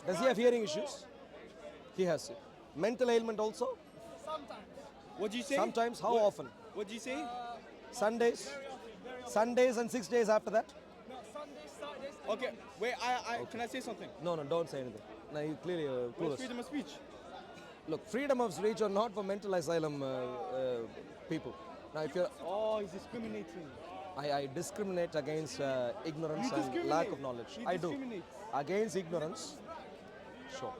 Does he have hearing issues? He has it. Mental ailment also? Sometimes. What do you say? Sometimes. How often? What do you say? Sundays? Sundays and 6 days after that? No, Sundays, Saturdays. And Okay, Mondays. wait. Can I say something? No, don't say anything. No, you clearly What's clueless. freedom of speech? Look, freedom of speech are not for mental asylum people. Now, if you're, Oh, he's discriminating. I discriminate against ignorance You and discriminate. lack of knowledge. He I do. discriminates. Against ignorance, sure.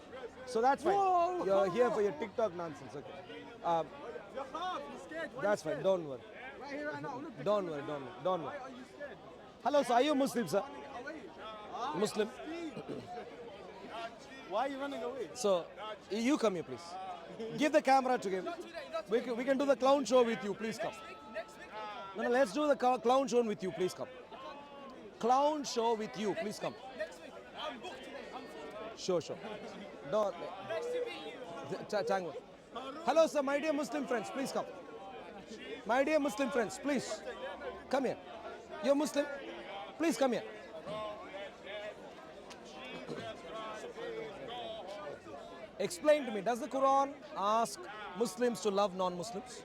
So that's fine. Whoa. You're here for your TikTok nonsense, okay? You're half. You're scared. Why That's are you fine. scared? Don't worry. Right here, right now. Look. Don't worry. Don't worry. Don't Why worry. are you scared? Hello, sir. Are you Muslim, sir? Away. Muslim. Why are you running away? So you come here, please. Give the camera to him. We can do the clown show with you. Please come. Next week. No, let's do the clown show with you. Please come. Clown show with you. Please come. Next week. I'm booked today. I'm full. Sure. Don't. Nice to meet you. Tango. Hello, sir. My dear Muslim friends, please come. My dear Muslim friends, please come here. You're Muslim? Please come here. Explain to me, does the Quran ask Muslims to love non-Muslims?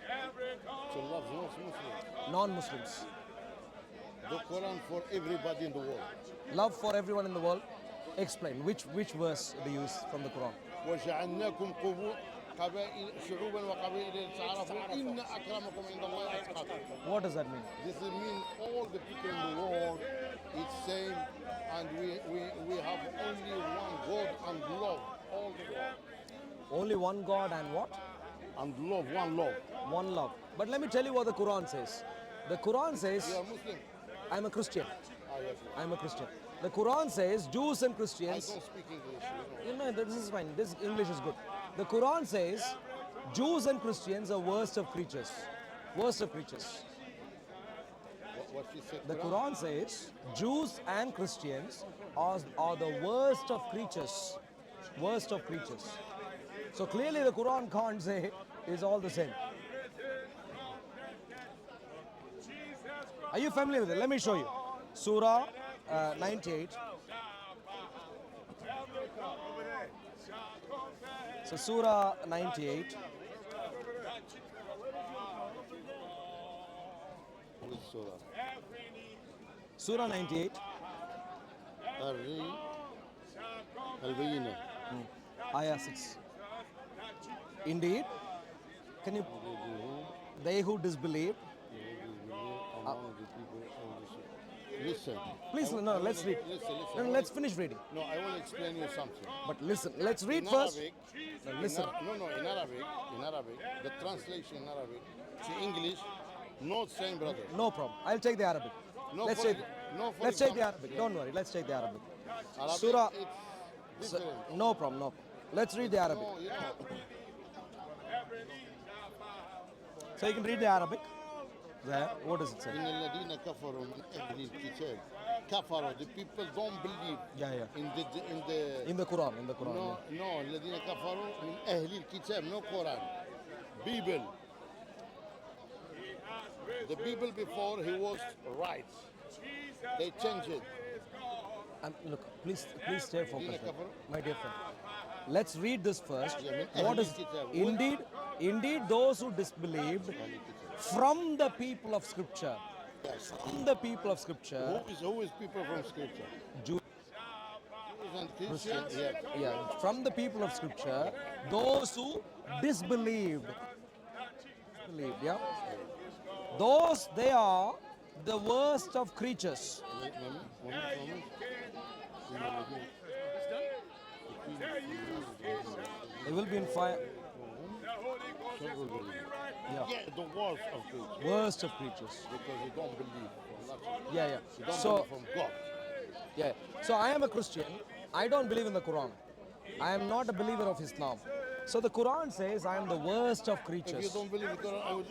To love Muslims. Non-Muslims. The Quran for everybody in the world. Love for everyone in the world? Explain. Which verse do you use from the Quran? وجعلناكم قبائل شعوبا وقبائل لتعارفوا إن أكرمكم عند الله أتقاكم. What does that mean? This means all the people in the world it's same, and we have only one God and love all the world. Only one God and what? And love, one love. One love. But let me tell you what the Quran says. The Quran You says, are Muslim? I'm a Christian. Yes. I'm a Christian. The Quran says Jews and I Christians. don't speak English. You know, this is fine. This English is good. The Quran says Jews and Christians are worst of creatures. Worst of creatures. What she said. The Quran says Jews and Christians are the worst of creatures. Worst of creatures. So clearly the Quran can't say it's all the same. Are you familiar with it? Let me show you. Surah 98. So Surah 98. Which surah? Surah 98. البينة. Ayah 6. Indeed, can you? They who disbelieve. Among the people of the city. Listen. Please, no, let's read. Listen. No, let's finish reading. No, I want to explain you something. But listen, let's read In first. Arabic, No, listen. in Arabic, the translation in Arabic to English, not same, brother. No problem. I'll take the Arabic. No, Let's for- take. no, for Let's take the example- Arabic. Don't worry. Let's take the Arabic. Arabic, Surah. it's different. No problem. No problem. Let's read the Arabic. No, you know, So you can read the Arabic. There. What does it say? إن الذين كفروا من أهل الكتاب كفروا, the people don't believe Yeah. in the In the Quran. In the Quran. no yeah. الذين كفروا من أهل الكتاب, no Quran, people. The people before he was right, they changed it. Look, please stay focused, Dina Kafar. my dear friend. Let's read this first. Yeah, I mean, What is indeed those who disbelieved from the people of Scripture. From the people of Scripture. Who is people from Scripture? Jews And Christians, yeah. Yeah, from the people of Scripture, those who disbelieved. Disbelieved, yeah. Those they are the worst of creatures. They will be in fire. Yeah, Yeah, the worst of creatures, worst of creatures. because you don't believe from nothing. Yeah. You don't So believe from God. yeah. So I am a Christian. I don't believe in the Quran. I am not a believer of Islam. So the Quran says I am the worst of If you creatures. don't believe in God, I would.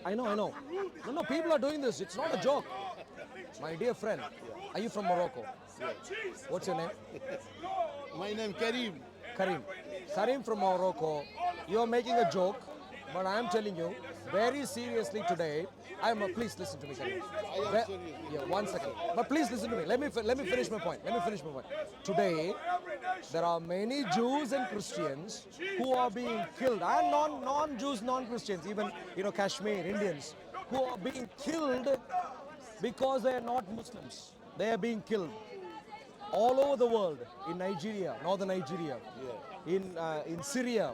I know. No, people are doing this. It's not a joke. My dear friend, are you from Morocco? What's your name? My name Karim. Karim. Karim from Morocco. You are making a joke But I am telling you, very seriously today, please listen to me, Karim. I am Ve- serious. Yeah, 1 second. But please listen to me. Let me finish my point. Let me finish my point. Today, there are many Jews and Christians who are being killed, and non-Jews, non-Christians, even Kashmir Indians, who are being killed because they are not Muslims. They are being killed all over the world, in Nigeria, northern Nigeria, in Syria,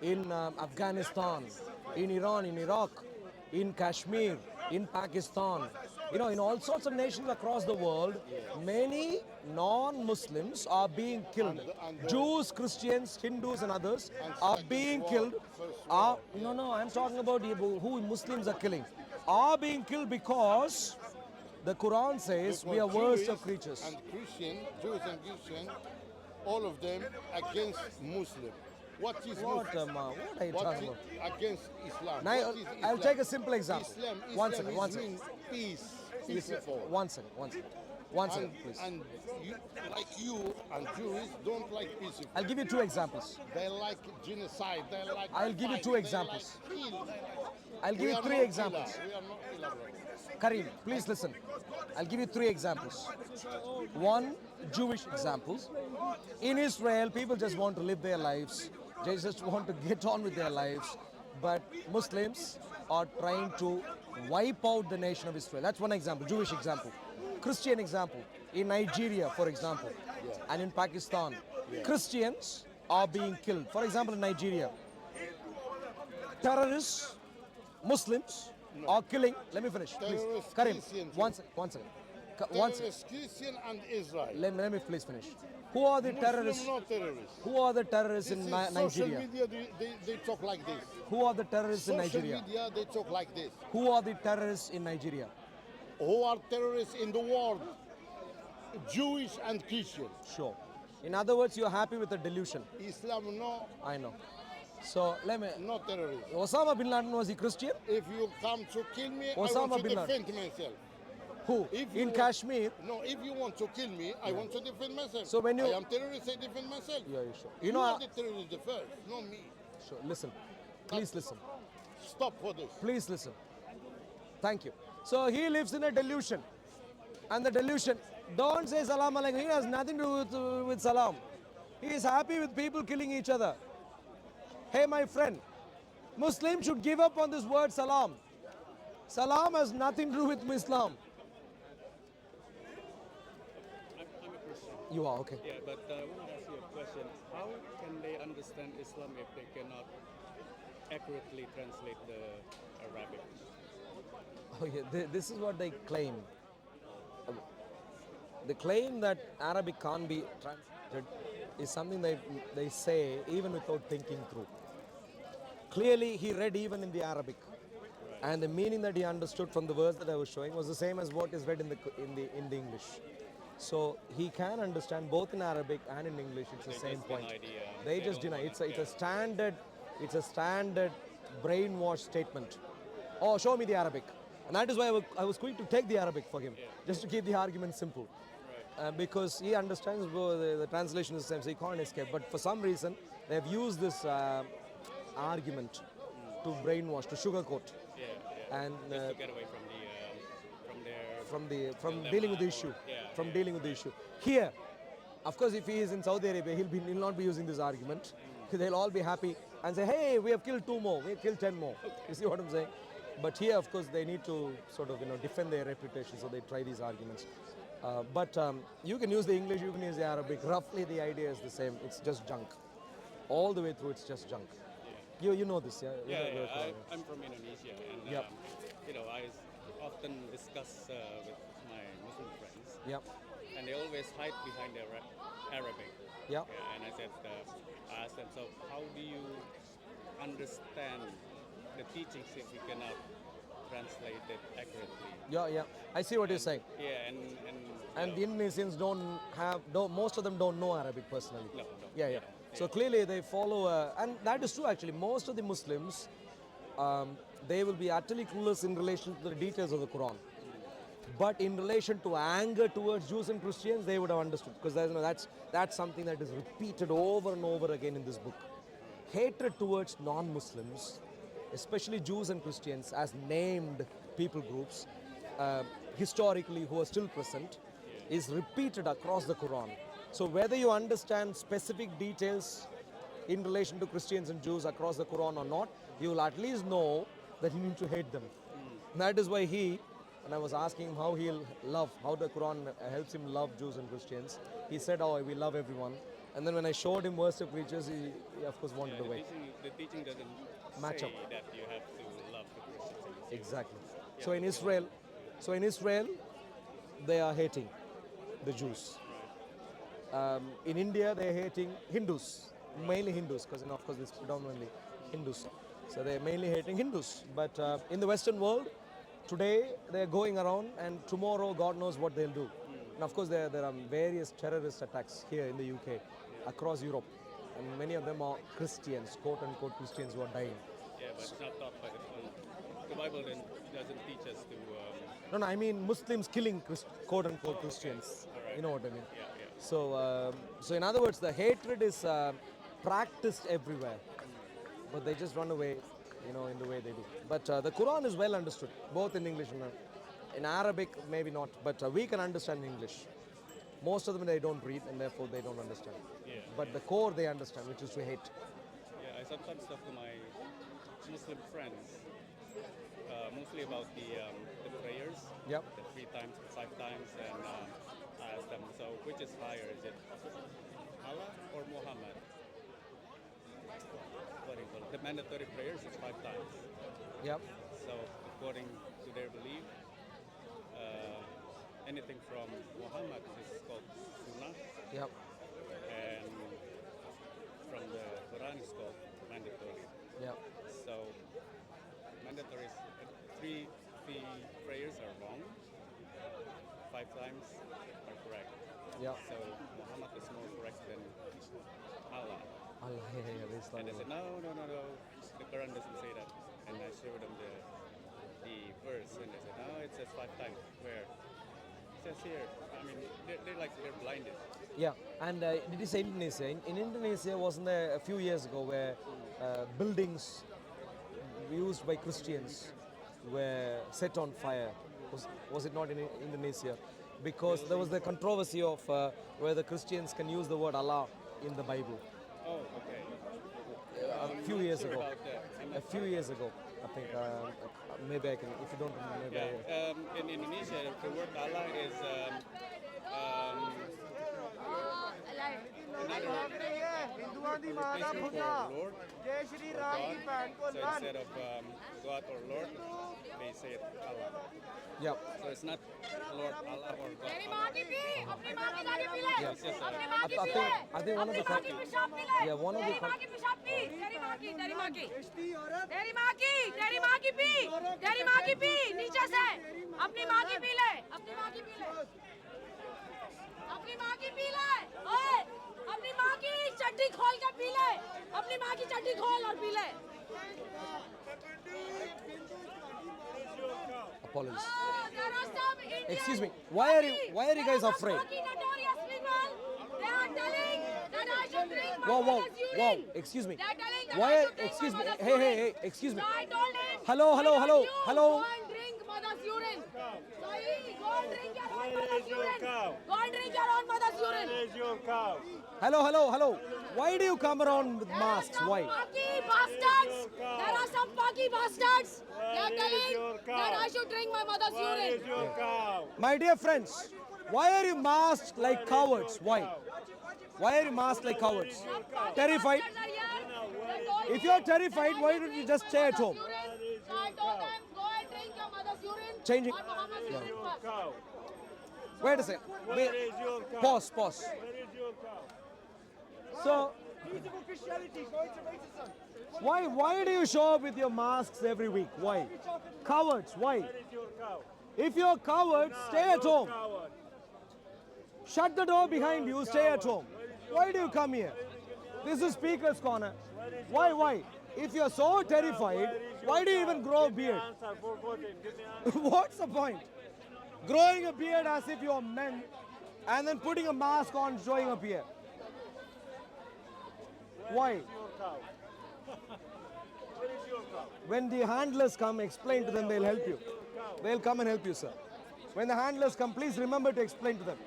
in Afghanistan, in Iran, in Iraq, in Kashmir, in Pakistan, in all sorts of nations across the world, many non-Muslims are being killed. And Jews, Christians, Hindus, and others And are second being war, killed. first Are, war, no, I'm talking about who Muslims are killing. Are being killed because the Quran says we are worst of creatures. And Christian, Jews and Christian, all of them against Muslim. What is What, Muslim? what are you What talking is about? against Islam? Now, What is I'll Islam? take a simple example. Islam, One Islam second, is one second. mean peace, Listen, peaceful. one second, one second, please. And you and Jews don't like peaceful. I'll give you two examples. They like genocide. They like. I'll give you fight, two they examples. Like kill. I'll give We you are three not examples. killer. We are not killer, brother. Karim, please listen. I'll give you three examples. One, Jewish examples. In Israel, people just want to live their lives. They just want to get on with their lives. But Muslims are trying to wipe out the nation of Israel. That's one example, Jewish example. Christian example. In Nigeria, for example, and in Pakistan, Christians are being killed. For example, in Nigeria, terrorists, Muslims are killing. Let me finish, please. Terrorists, Karim, Christians, one second. One second. Terrorists, Christian and Israel. Let me please finish. Who are the terrorists? Muslim, not terrorists. Who are the terrorists This in is social Nigeria? media, they talk like this. Who are the terrorists in Social Nigeria? media, they talk like this. Who are the terrorists in Nigeria? Who are terrorists in the world? Jewish and Christian. Sure. In other words, you're happy with the delusion. Islam, no, I know. So let me. not terrorists. Osama bin Laden, was he Christian? If you come to kill me, I Osama want to bin Laden. defend myself. Who? If In you- Kashmir? No, if you want to kill me, I want to defend myself. So when you- I am terrorist, I defend myself. Yeah, you sure. You are the terrorist the first, not me. Sure. Listen. Please listen. Stop for this. Please listen. Thank you. So he lives in a delusion. And the delusion, don't say salam alaikum. He has nothing to do with salam. He is happy with people killing each other. Hey, my friend, Muslims should give up on this word salam. Salam has nothing to do with Islam. I'm a Christian. You are, okay. Yeah, but I want to ask you a question. How can they understand Islam if they cannot accurately translate the Arabic? Oh, yeah. This is what they claim. The claim that Arabic can't be translated is something they say even without thinking through. Clearly, he read even in the Arabic, and the meaning that he understood from the verse that I was showing was the same as what is read in the English. So he can understand both in Arabic and in English. It's the same just point. deny the, They they just don't deny. wanna- It's a standard brainwash statement. Oh, show me the Arabic, and that is why I was going to take the Arabic for him, just to keep the argument simple. Because he understands the translation is the same, so he can't escape. But for some reason, they have used this argument to brainwash, to sugarcoat, Yeah, yeah. and Just to get away from their from dilemma dealing with the or- issue, yeah, from yeah. dealing with the issue. Here, of course, if he is in Saudi Arabia, he'll not be using this argument. They'll all be happy and say, "Hey, we have killed 2 more. We have killed 10 more." You see what I'm saying? But here, of course, they need to sort of defend their reputation, so they try these arguments. But you can use the English, you can use the Arabic. Roughly, the idea is the same. It's just junk. All the way through, it's just junk. You know this, yeah? You Yeah, know- yeah. I'm from Indonesia, and Yep. I often discuss with my Muslim friends, Yep. and they always hide behind their Arabic. Yep. Yeah, and I asked them, so how do you understand the teachings if you cannot translate it accurately? Yeah. I see what you're saying. Yeah, And the Indonesians most of them don't know Arabic personally. No, Yeah. they don't. So clearly they follow, and that is true actually. Most of the Muslims, they will be utterly clueless in relation to the details of the Quran. But in relation to anger towards Jews and Christians, they would have understood, because that's something that is repeated over and over again in this book. Hatred towards non-Muslims especially Jews and Christians, as named people groups, historically who are still present, is repeated across the Quran. So whether you understand specific details in relation to Christians and Jews across the Quran or not, you will at least know that you need to hate them. That is why when I was asking him how he'll love, how the Quran helps him love Jews and Christians, he said, oh, we love everyone. And then when I showed him verse of preachers, he of course wanted to wait. The teaching doesn't Match say up. that you have to love the Christians and the Jews. Exactly. So in Israel, they are hating the Jews. In India, they are hating Hindus, mainly Hindus, because of course it's predominantly Hindus. So they're mainly hating Hindus. But in the Western world, today they're going around, and tomorrow God knows what they'll do. And of course, there are various terrorist attacks here in the UK, across Europe, and many of them are Christians, quote unquote Christians, who are dying. Yeah, but it's not taught by the Quran. The Bible then doesn't teach us to. No, I mean Muslims killing quote unquote Christians. You know what I mean? Yeah, yeah. So in other words, the hatred is practiced everywhere, but they just run away, in the way they do. But the Quran is well understood, both in English and in Arabic, maybe not, but we can understand English. Most of them they don't read, and therefore they don't understand. Yeah. But the core they understand, which is to hate. Yeah, I sometimes talk to my Muslim friends, mostly about the prayers. Yep. The 3 times, the 5 times, and I ask them, so which is higher? Is it Allah or Muhammad? What do you call it? The mandatory prayers is 5 times. Yep. So according to their belief, anything from Muhammad is called Sunnah, Yep. and from the Quran is called mandatory. Yep. So mandatory is 3 prayers are wrong, 5 times are correct. Yep. So Muhammad is more correct than Allah. Allah, yeah, And they said, no, the Quran doesn't say that. And I showed them the verse, and they said, no, it says 5 times. Where? It says here. I mean, they're blinded. Yeah, and did you say Indonesia? In Indonesia, wasn't there a few years ago where buildings used by Christians were set on fire? Was it not in Indonesia? Because there was the controversy of whether Christians can use the word Allah in the Bible. Oh, okay. A few years Sure ago. about that. A few years ago, I think. Maybe I can, if you don't remember. Maybe Yeah, in Indonesia, the word Allah is replacement for Lord. So instead of God or Lord, they say it Allah. Yeah. So it's not Lord Allah or God. मेरी माँ की P, अपनी माँ की जाके P ले, Yes, yes, अपनी माँ की I पी think- ले, I think one of अपनी the माँ की पेशाब पी ले, Yeah, one of the तेरी माँ की पेशाब पी, तेरी माँ की, तेरी माँ की, तेरी माँ की, तेरी माँ की पी, तेरी माँ की पी, नीचे से, अपनी माँ की पी ले, अपनी माँ की पी ले, अपनी माँ की पी ले, ओए, अपनी माँ की चड्डी खोल के पी ले, अपनी माँ की चड्डी खोल और पी ले. Apologies. Oh, there are some Indian Excuse me. Why are you guys afraid? notorious people. They are telling that I should drink my Whoa, mother's urine. excuse me. They are telling that Why? I should drink Excuse my me. mother's Hey, urine. excuse me. So I told him. Hello. Why don't you Go and drink mother's urine. So he go and drink your own mother's urine. Go and drink your own mother's urine. Hello. Why do you come around with masks? Why? Paki bastards. There are some Paki bastards. They are telling that I should drink my mother's urine. My dear friends, why are you masked like cowards? Why? Why are you masked like cowards? Some Paki Terrified? bastards are here. They told If me you're terrified, that why I should don't you drink just my stay at mother's home? urine. So I told them, go and drink your mother's urine. Changing- Or Muhammad's urine first. Wait a second. Wait. Pause. So, why do you show up with your masks every week? Why? Cowards, why? If you're cowards, stay at home. Shut the door behind you, stay at home. Why do you come here? This is Speaker's Corner. Why? If you're so terrified, why do you even grow a beard? What's the point? Growing a beard as if you're men and then putting a mask on showing up here. Why? When the handlers come, explain to them, they'll help you. They'll come and help you, sir. When the handlers come, please remember to explain to them.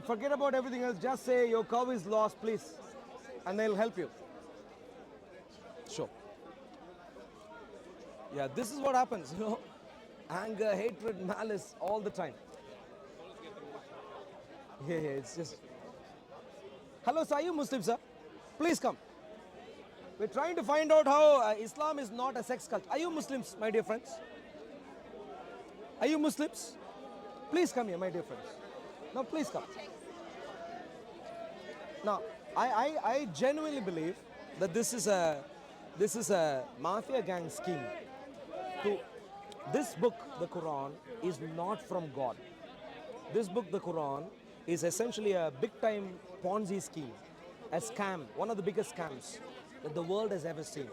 Forget about everything else. Just say your cow is lost, please. And they'll help you. Sure. Yeah, this is what happens, you know. Anger, hatred, malice, all the time. Yeah, it's just... Hello, sir, are you Muslim, sir? Please come. We're trying to find out how Islam is not a sex cult. Are you Muslims, my dear friends? Are you Muslims? Please come here, my dear friends. No, please come. Now, I genuinely believe that this is a mafia gang scheme. This book, the Quran, is not from God. This book, the Quran, is essentially a big-time Ponzi scheme, a scam, one of the biggest scams that the world has ever seen.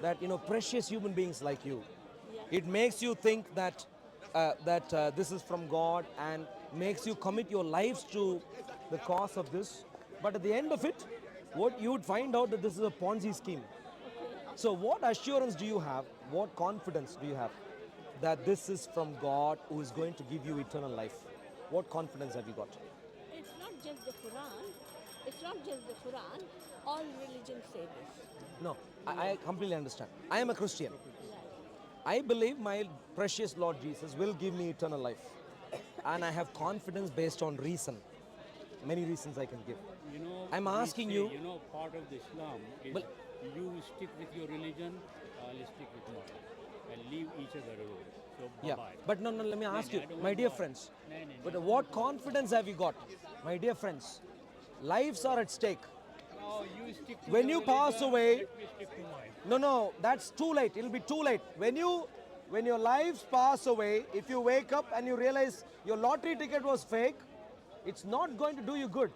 That, you know, precious human beings like you, it makes you think that this is from God and makes you commit your lives to the cause of this. But at the end of it, what you would find out that this is a Ponzi scheme. So what assurance do you have? What confidence do you have that this is from God who is going to give you eternal life? What confidence have you got? It's not just the Quran. It's not just the Quran. All religions say this. No, I completely understand. I am a Christian. I believe my precious Lord Jesus will give me eternal life. And I have confidence based on reason. Many reasons I can give. You know, I'm we asking say, you- You know, part of the Islam is But- you stick with your religion, I'll stick with mine, and leave each other alone. So Yeah, bye-bye. but no, let me ask you, I don't my want dear to- friends, No, no, but no. what confidence have you got? My dear friends, lives are at stake. No, you stick to When your you pass religion, away- let me stick to mine. No, that's too late. It'll be too late. When your lives pass away, if you wake up and you realize your lottery ticket was fake, it's not going to do you good.